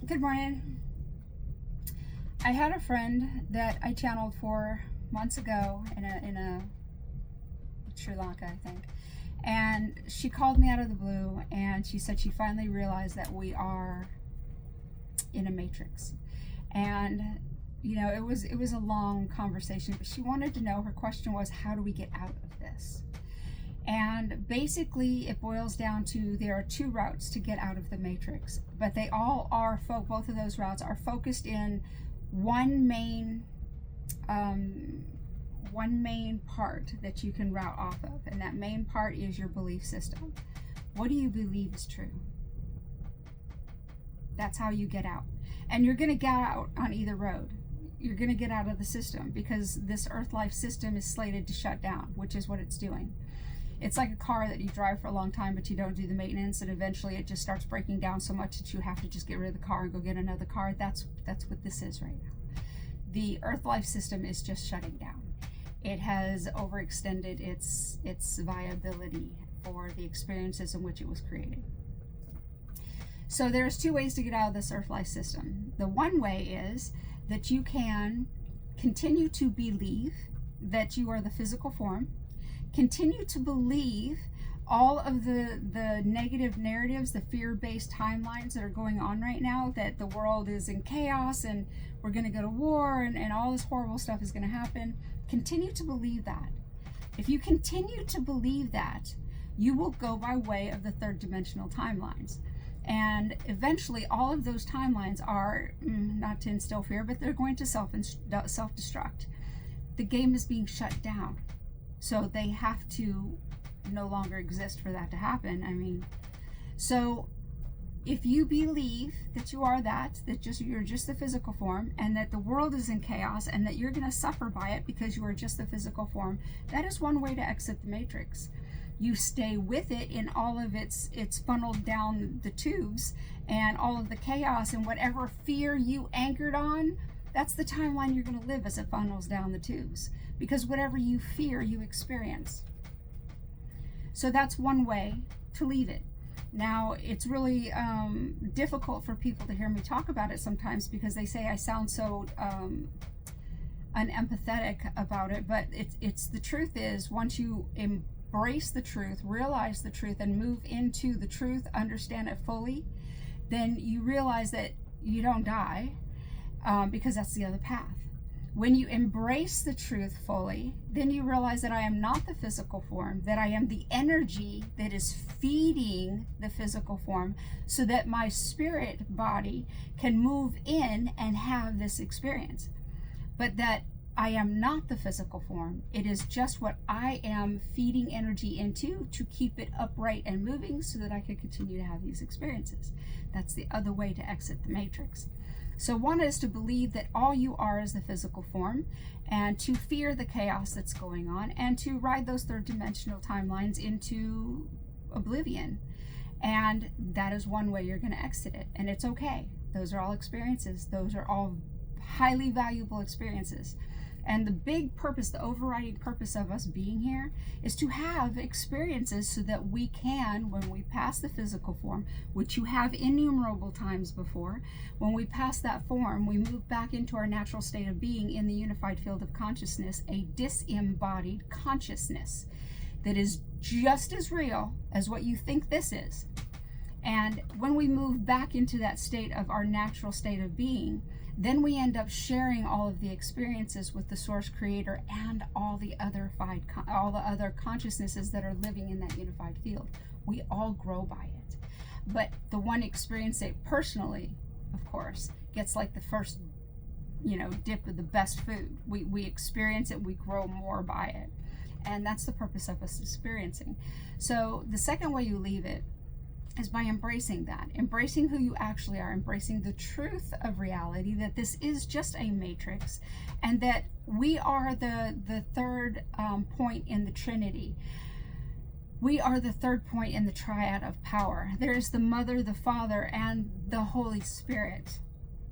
Good morning. I had a friend that I channeled for months ago in a Sri Lanka, I think. And she called me out of the blue and she said she finally realized that we are in a matrix. And you know, it was a long conversation, but she wanted to know, her question was, how do we get out of this? And basically it boils down to, there are two routes to get out of the matrix, but they all are, both of those routes are focused in one main part that you can route off of, and that main part is your belief system. What do you believe is true? That's how you get out. And you're going to get out on either road. You're going to get out of the system because this earth life system is slated to shut down, which is what it's doing. It's like a car that you drive for a long time, but you don't do the maintenance, and eventually it just starts breaking down so much that you have to just get rid of the car and go get another car. That's what this is right now. The earth life system is just shutting down. It has overextended its viability for the experiences in which it was created. So there's two ways to get out of this earth life system. The one way is that you can continue to believe that you are the physical form, continue to believe all of the negative narratives, the fear-based timelines that are going on right now, that the world is in chaos and we're going to go to war and all this horrible stuff is going to happen. Continue to believe that. If you continue to believe that, you will go by way of the third dimensional timelines. And eventually all of those timelines are, not to instill fear, but they're going to self-destruct. The game is being shut down. So they have to no longer exist for that to happen. I mean, so if you believe that you are you're just the physical form, and that the world is in chaos and that you're going to suffer by it because you are just the physical form, that is one way to exit the matrix. You stay with it in all of its funneled down the tubes and all of the chaos, and whatever fear you anchored on, that's the timeline you're going to live as it funnels down the tubes, because whatever you fear, you experience. So that's one way to leave it. Now, it's really difficult for people to hear me talk about it sometimes because they say I sound so unempathetic about it, but it's the truth is, once you embrace the truth, realize the truth, and move into the truth, understand it fully, then you realize that you don't die, because that's the other path. When you embrace the truth fully, then you realize that I am not the physical form, that I am the energy that is feeding the physical form so that my spirit body can move in and have this experience. But that I am not the physical form. It is just what I am feeding energy into to keep it upright and moving so that I can continue to have these experiences. That's the other way to exit the matrix. So one is to believe that all you are is the physical form, and to fear the chaos that's going on, and to ride those third dimensional timelines into oblivion. And that is one way you're going to exit it. And it's okay. Those are all experiences. Those are all highly valuable experiences. And the big purpose, the overriding purpose of us being here, is to have experiences so that we can, when we pass the physical form, which you have innumerable times before, when we pass that form, we move back into our natural state of being in the unified field of consciousness, a disembodied consciousness that is just as real as what you think this is. And when we move back into that state of our natural state of being, then we end up sharing all of the experiences with the source creator and all the other consciousnesses that are living in that unified field. We all grow by it. But the one experience that personally, of course, gets like the first, dip of the best food. We experience it, we grow more by it. And that's the purpose of us experiencing. So the second way you leave it is by embracing that, embracing who you actually are, embracing the truth of reality, that this is just a matrix, and that we are the third point in the Trinity. We are the third point in the triad of power. There's the Mother, the Father, and the Holy Spirit,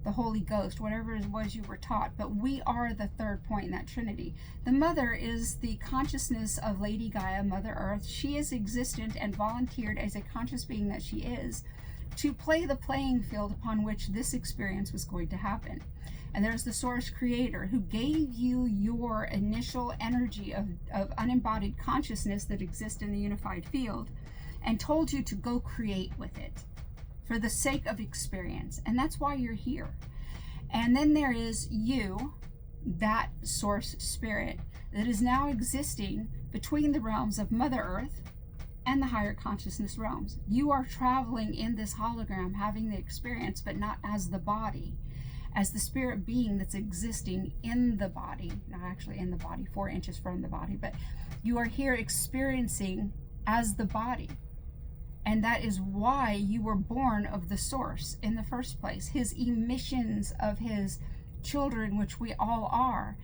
the Holy Ghost, whatever it was you were taught, but we are the third point in that Trinity. The Mother is the consciousness of Lady Gaia, Mother Earth. She is existent and volunteered as a conscious being that she is to play the playing field upon which this experience was going to happen. And there's the source creator who gave you your initial energy of unembodied consciousness that exists in the unified field and told you to go create with it for the sake of experience. And that's why you're here. And then there is you, that source spirit that is now existing between the realms of Mother Earth and the higher consciousness realms. You are traveling in this hologram, having the experience, but not as the body, as the spirit being that's existing in the body, not actually in the body, 4 inches from the body, but you are here experiencing as the body. And that is why you were born of the source in the first place. His emissions of his children, which we all are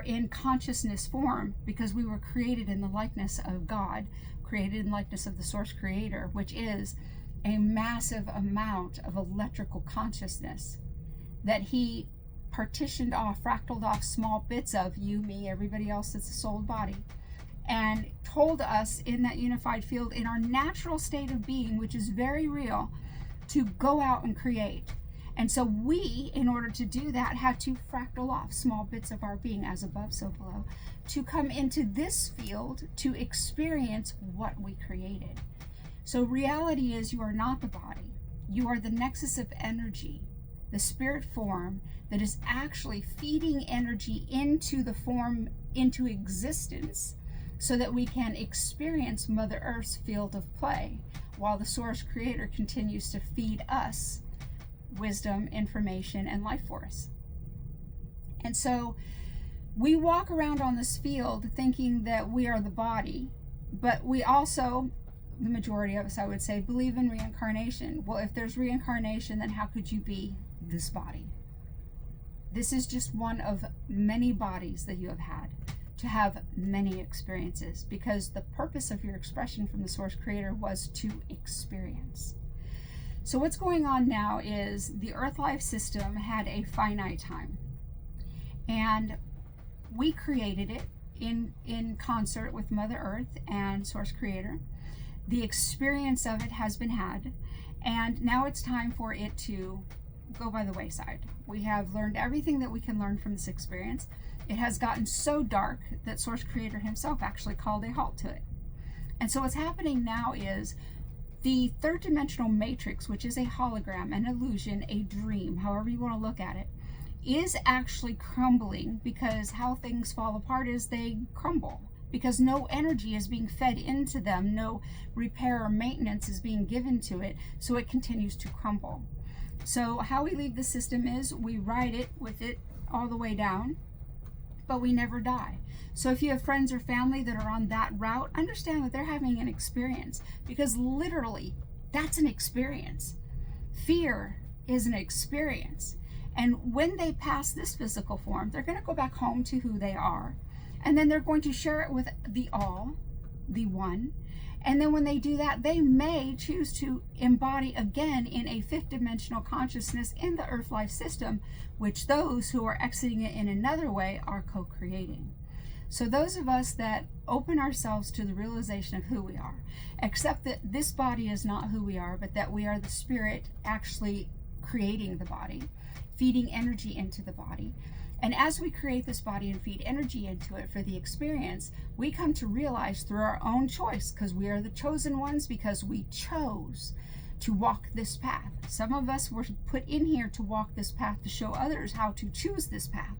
in consciousness form, because we were created in the likeness of God, created in the likeness of the source creator, which is a massive amount of electrical consciousness that he partitioned off, fractaled off small bits of, you, me, everybody else that's a soul body, and told us in that unified field, in our natural state of being, which is very real, to go out and create. And so we, in order to do that, had to fractal off small bits of our being, as above, so below, to come into this field to experience what we created. So reality is, you are not the body. You are the nexus of energy, the spirit form that is actually feeding energy into the form, into existence, so that we can experience Mother Earth's field of play, while the source creator continues to feed us wisdom, information, and life force. And so we walk around on this field thinking that we are the body, but we also, the majority of us, I would say, believe in reincarnation. Well, if there's reincarnation, then how could you be this body? This is just one of many bodies that you have had, to have many experiences, because the purpose of your expression from the source creator was to experience. So what's going on now is the Earth life system had a finite time, and we created it in concert with Mother Earth and source creator. The experience of it has been had, and now it's time for it to go by the wayside. We have learned everything that we can learn from this experience. It has gotten so dark that source creator himself actually called a halt to it. And so what's happening now is the third dimensional matrix, which is a hologram, an illusion, a dream, however you want to look at it, is actually crumbling, because how things fall apart is they crumble, because no energy is being fed into them, no repair or maintenance is being given to it, so it continues to crumble. So how we leave the system is we ride it with it all the way down, but we never die. So if you have friends or family that are on that route, understand that they're having an experience, because literally that's an experience. Fear is an experience. And when they pass this physical form, they're going to go back home to who they are, and then they're going to share it with the all, the one. And then when they do that, they may choose to embody again in a fifth dimensional consciousness in the Earth life system, which those who are exiting it in another way are co-creating. So those of us that open ourselves to the realization of who we are, accept that this body is not who we are, but that we are the spirit actually creating the body, feeding energy into the body. And as we create this body and feed energy into it for the experience, we come to realize through our own choice, because we are the chosen ones, because we chose to walk this path. Some of us were put in here to walk this path, to show others how to choose this path,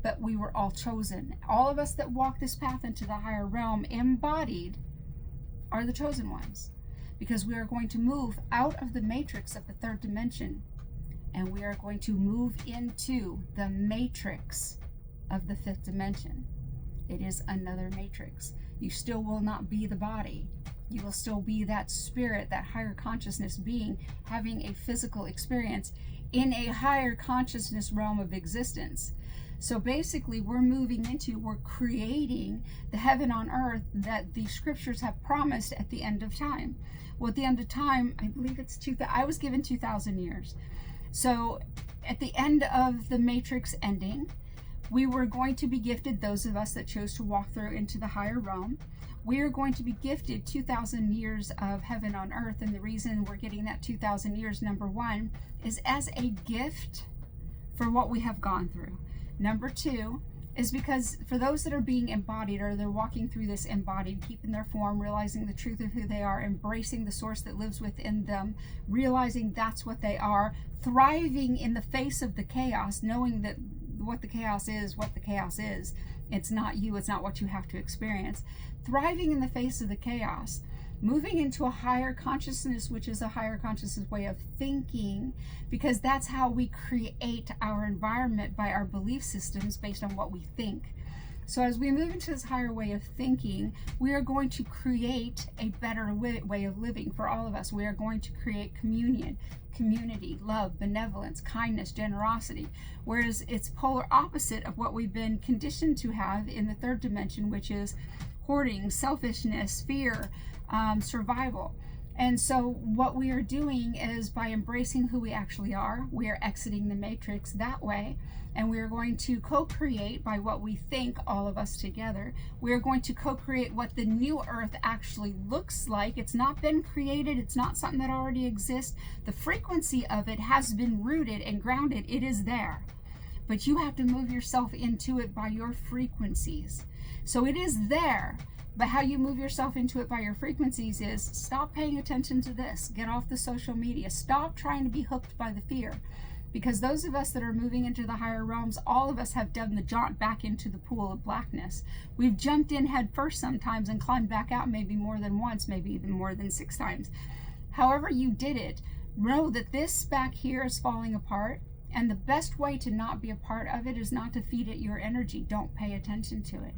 but we were all chosen. All of us that walk this path into the higher realm embodied are the chosen ones, because we are going to move out of the matrix of the third dimension, and we are going to move into the matrix of the fifth dimension. It is another matrix. You still will not be the body. You will still be that spirit, that higher consciousness being, having a physical experience in a higher consciousness realm of existence. So basically we're creating the heaven on earth that the scriptures have promised at the end of time. Well, at the end of time, I believe I was given 2,000 years. So at the end of the matrix ending, we were going to be gifted, those of us that chose to walk through into the higher realm, We are going to be gifted 2,000 years of heaven on earth. And the reason we're getting that 2,000 years, number one, is as a gift for what we have gone through. Number two is because for those that are being embodied, or they're walking through this embodied, keeping their form, realizing the truth of who they are, embracing the source that lives within them, realizing that's what they are, thriving in the face of the chaos, knowing that what the chaos is, it's not you, it's not what you have to experience, thriving in the face of the chaos, moving into a higher consciousness, which is a higher consciousness way of thinking, because that's how we create our environment, by our belief systems based on what we think. So as we move into this higher way of thinking, we are going to create a better way of living for all of us. We are going to create communion, community, love, benevolence, kindness, generosity, whereas it's polar opposite of what we've been conditioned to have in the third dimension, which is hoarding, selfishness, fear, survival. And so what we are doing is, by embracing who we actually are, we are exiting the matrix that way, and we are going to co-create by what we think, all of us together. We are going to co-create what the new earth actually looks like. It's not been created, it's not something that already exists. The frequency of it has been rooted and grounded, it is there. But you have to move yourself into it by your frequencies. So it is there. But how you move yourself into it by your frequencies is, stop paying attention to this. Get off the social media. Stop trying to be hooked by the fear. Because those of us that are moving into the higher realms, all of us have done the jaunt back into the pool of blackness. We've jumped in head first sometimes and climbed back out maybe more than once, maybe even more than 6 times. However you did it, know that this back here is falling apart. And the best way to not be a part of it is not to feed it your energy. Don't pay attention to it.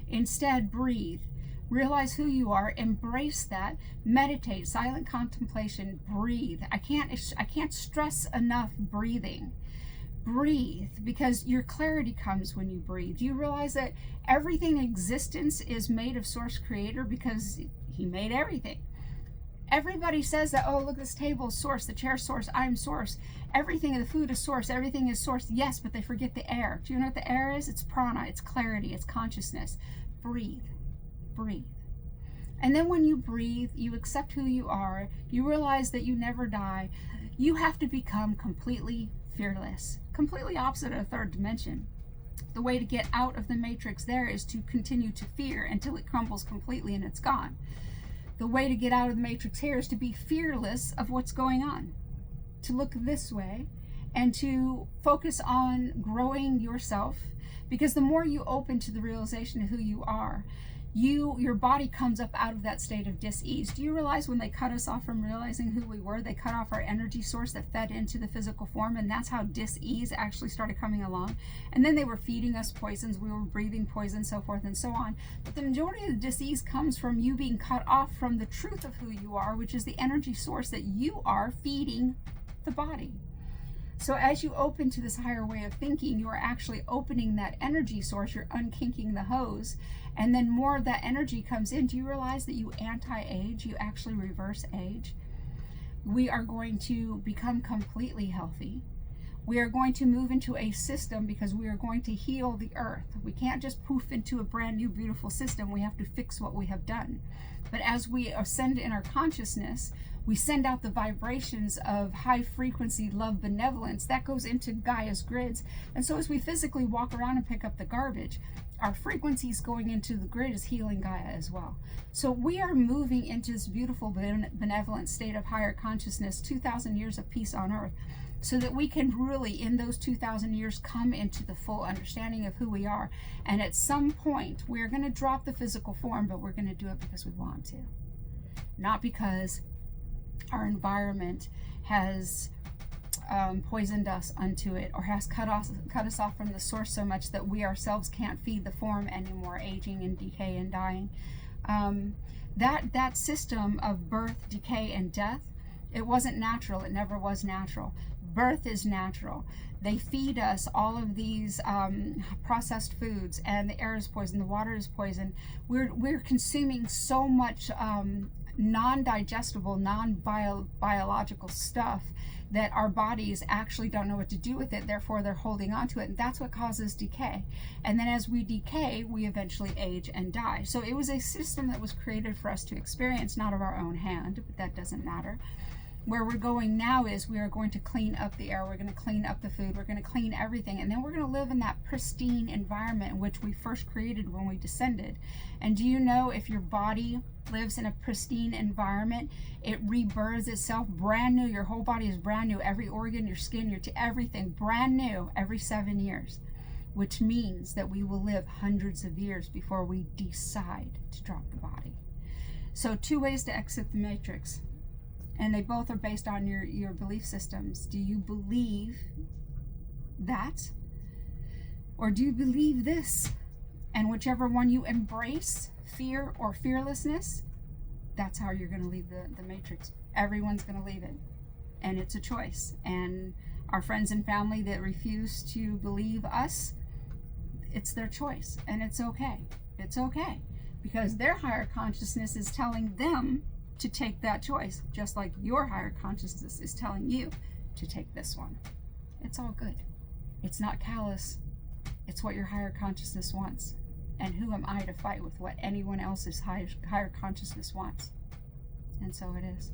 Instead, breathe. Realize who you are, embrace that, meditate, silent contemplation, breathe. I can't stress enough breathing. Breathe, because your clarity comes when you breathe. Do you realize that everything in existence is made of Source Creator, because He made everything? Everybody says that, oh, look, this table is Source, the chair is Source, I'm Source. Everything in the food is Source, everything is Source. Yes, but they forget the air. Do you know what the air is? It's prana, it's clarity, it's consciousness. Breathe. Breathe. And then when you breathe, you accept who you are, you realize that you never die. You have to become completely fearless, completely opposite of the third dimension. The way to get out of the matrix there is to continue to fear until it crumbles completely and it's gone. The way to get out of the matrix here is to be fearless of what's going on, to look this way and to focus on growing yourself, because the more you open to the realization of who you are, your body comes up out of that state of dis-ease. Do you realize when they cut us off from realizing who we were, they cut off our energy source that fed into the physical form, and that's how dis-ease actually started coming along. And then they were feeding us poisons, we were breathing poison, so forth and so on. But the majority of the dis-ease comes from you being cut off from the truth of who you are, which is the energy source that you are feeding the body. So as you open to this higher way of thinking, you are actually opening that energy source, you're unkinking the hose, and then more of that energy comes in. Do you realize that you anti-age, you actually reverse age? We are going to become completely healthy. We are going to move into a system, because we are going to heal the earth. We can't just poof into a brand new beautiful system. We have to fix what we have done. But as we ascend in our consciousness, we send out the vibrations of high frequency love, benevolence that goes into Gaia's grids. And so as we physically walk around and pick up the garbage, our frequencies going into the grid is healing Gaia as well. So we are moving into this beautiful benevolent state of higher consciousness, 2,000 years of peace on earth, so that we can really, in those 2,000 years, come into the full understanding of who we are. And at some point, we're going to drop the physical form, but we're going to do it because we want to. Not because our environment has poisoned us unto it, or has cut us off from the source so much that we ourselves can't feed the form anymore, aging and decay and dying. That system of birth, decay, and death, it wasn't natural. It never was natural. Birth is natural. They feed us all of these processed foods, and the air is poison, the water is poison. We're consuming so much non-digestible, non-biological stuff that our bodies actually don't know what to do with it. Therefore, they're holding on to it, and that's what causes decay. And then as we decay, we eventually age and die. So it was a system that was created for us to experience, not of our own hand, but that doesn't matter. Where we're going now is we are going to clean up the air, we're going to clean up the food, we're going to clean everything, and then we're going to live in that pristine environment in which we first created when we descended. And do you know, if your body lives in a pristine environment, it rebirths itself brand new. Your whole body is brand new. Every organ, your skin, your everything brand new every 7 years, which means that we will live hundreds of years before we decide to drop the body. So 2 ways to exit the matrix. And they both are based on your belief systems. Do you believe that? Or do you believe this? And whichever one you embrace, fear or fearlessness, that's how you're going to leave the matrix. Everyone's going to leave it. And it's a choice. And our friends and family that refuse to believe us, it's their choice. And it's okay. It's okay. Because their higher consciousness is telling them to take that choice, just like your higher consciousness is telling you to take this one. It's all good. It's not callous. It's what your higher consciousness wants. And who am I to fight with what anyone else's higher consciousness wants? And so it is.